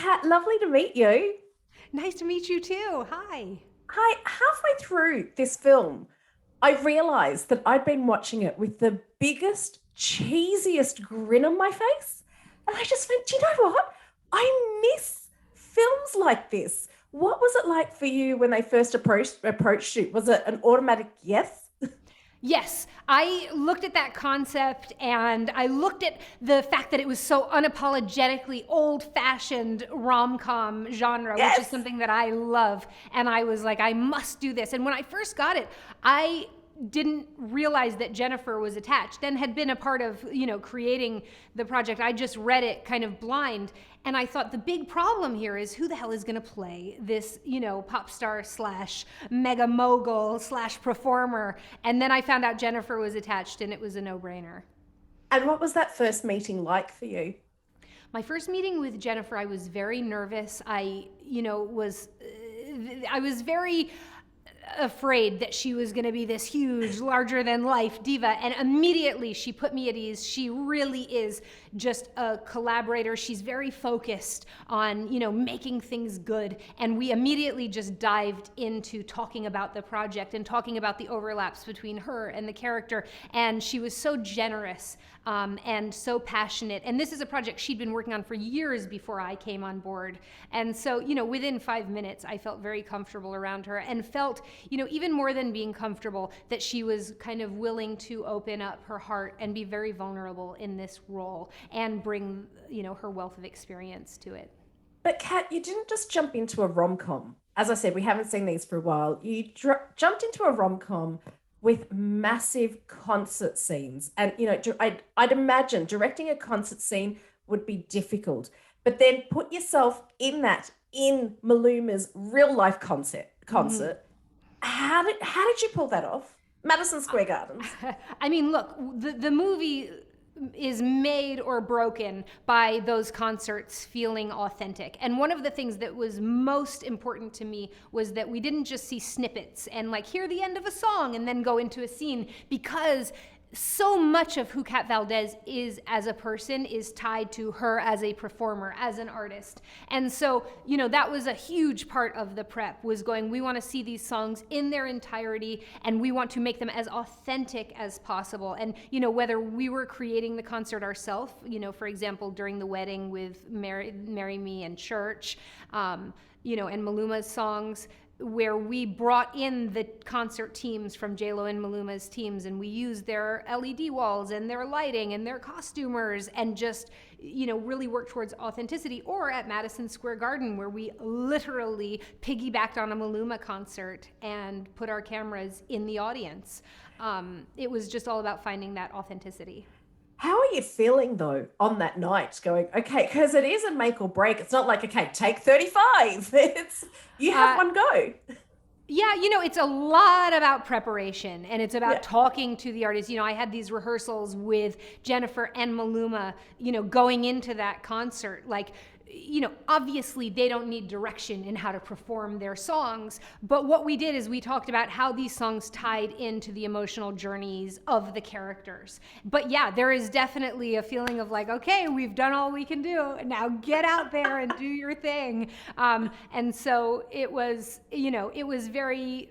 Kat, lovely to meet you. Nice to meet you too. Hi. Hi, halfway through this film, I realized that I'd been watching it with the biggest, cheesiest grin on my face. And I just went, do you know what? I miss films like this. What was it like for you when they first approached you? Was it an automatic yes? Yes, I looked at that concept and I looked at the fact that it was so unapologetically old fashioned rom com genre, which is Yes. something that I love. And I was like, I must do this. And when I first got it, I didn't realize that Jennifer was attached and had been a part of, creating the project. I just read it kind of blind. And I thought the big problem here is who the hell is going to play this, pop star slash mega mogul slash performer. And then I found out Jennifer was attached and it was a no brainer. And what was that first meeting like for you? My first meeting with Jennifer, I was very nervous. I was very afraid that she was going to be this huge, larger than life diva. And immediately she put me at ease. She really is just a collaborator. She's very focused on, making things good. And we immediately just dived into talking about the project and talking about the overlaps between her and the character. And she was so generous and so passionate. And this is a project she'd been working on for years before I came on board. And so, within 5 minutes, I felt very comfortable around her and felt, even more than being comfortable, that she was kind of willing to open up her heart and be very vulnerable in this role and bring, her wealth of experience to it. But Kat, you didn't just jump into a rom-com. As I said, we haven't seen these for a while. You jumped into a rom-com with massive concert scenes. And, I'd imagine directing a concert scene would be difficult. But then put yourself in that, in Maluma's real life Mm-hmm. concert. How did you pull that off? Madison Square Gardens. I mean, look, the movie is made or broken by those concerts feeling authentic. And one of the things that was most important to me was that we didn't just see snippets and like hear the end of a song and then go into a scene, because so much of who Kat Valdez is as a person is tied to her as a performer, as an artist. And so, that was a huge part of the prep, was going, we want to see these songs in their entirety and we want to make them as authentic as possible. And, whether we were creating the concert ourselves, for example, during the wedding with Marry Me and Church, and Maluma's songs, where we brought in the concert teams from JLo and Maluma's teams, and we used their LED walls and their lighting and their costumers and just, really worked towards authenticity. Or at Madison Square Garden, where we literally piggybacked on a Maluma concert and put our cameras in the audience. It was just all about finding that authenticity. How are you feeling though on that night? Going, okay, because it is a make or break. It's not like, okay, take 35. It's you have Uh, one go. Yeah, it's a lot about preparation and it's about Yeah. talking to the artist. I had these rehearsals with Jennifer and Maluma, going into that concert. Like, obviously they don't need direction in how to perform their songs. But what we did is we talked about how these songs tied into the emotional journeys of the characters. But yeah, there is definitely a feeling of like, okay, we've done all we can do. Now get out there and do your thing. And so it was very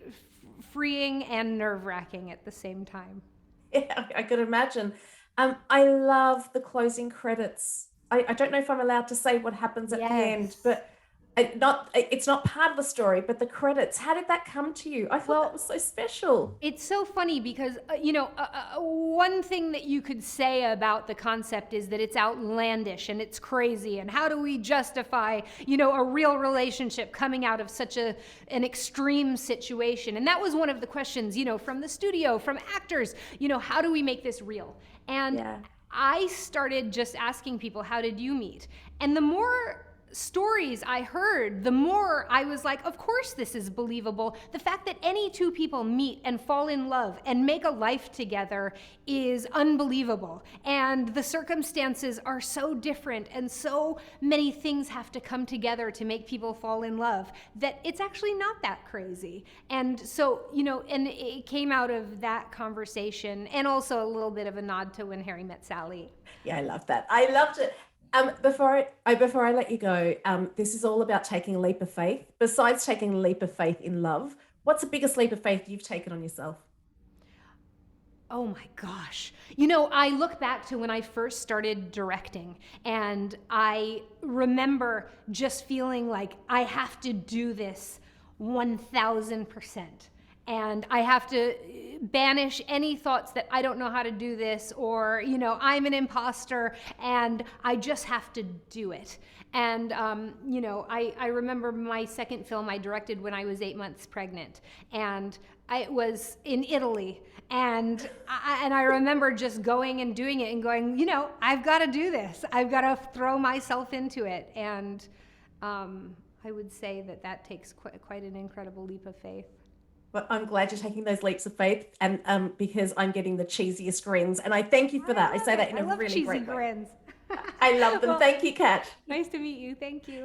freeing and nerve wracking at the same time. Yeah, I could imagine. I love the closing credits. I don't know if I'm allowed to say what happens at the end, Yes. but it's not part of the story, but the credits. How did that come to you? I thought that Well, was so special. it's so funny because, one thing that you could say about the concept is that it's outlandish and it's crazy. And how do we justify, a real relationship coming out of such an extreme situation? And that was one of the questions, from the studio, from actors, how do we make this real? And Yeah. I started just asking people, how did you meet? And the more stories I heard, the more I was like, of course this is believable. The fact that any two people meet and fall in love and make a life together is unbelievable. And the circumstances are so different and so many things have to come together to make people fall in love that it's actually not that crazy. And so, and it came out of that conversation and also a little bit of a nod to When Harry Met Sally. Yeah, I love that. I loved it. Before I let you go, this is all about taking a leap of faith. Besides taking a leap of faith in love, what's the biggest leap of faith you've taken on yourself? Oh my gosh. You know, I look back to when I first started directing, and I remember just feeling like I have to do this 1000%. And I have to banish any thoughts that I don't know how to do this, or, I'm an imposter and I just have to do it. And, I remember my second film I directed when I was 8 months pregnant, and it was in Italy. And I remember just going and doing it and going, I've got to do this. I've got to throw myself into it. And I would say that takes quite an incredible leap of faith. But I'm glad you're taking those leaps of faith, and because I'm getting the cheesiest grins, and I thank you for that. I say that in I a love really cheesy great way. grins. I love them. Well, Thank you, Kat. nice to meet you. Thank you.